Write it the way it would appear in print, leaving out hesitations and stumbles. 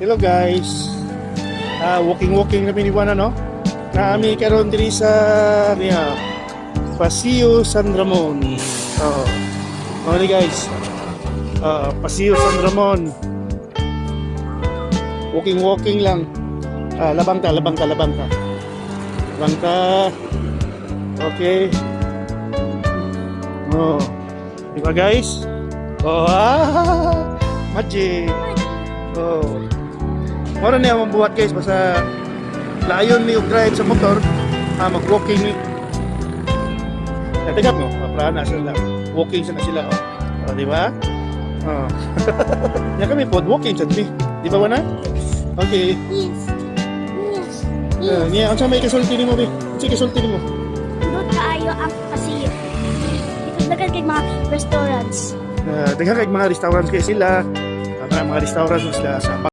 Hello guys. Walking kami ni Juan no. Naami karon diri sa Paseo San Ramon. Ni guys. Paseo San Ramon. Walking lang. Labang ka. Okay. Diba guys? Magic. Mara niya mabuhat guys, basta layon ni og drive sa motor, mag-walking ni. Tingnan mo, paprana sila. Walking sila. Di ba? Yan kami pod walking sa di. Di ba wana? Okay. Yes. Niya, ang sa may kasulti nimo bi. Sige kasulti nimo. Doon kaayo ang Paseo. Dito dagan kay mga restaurants. Tingnan kay mga restaurants kay sila. Mga restaurants sila sa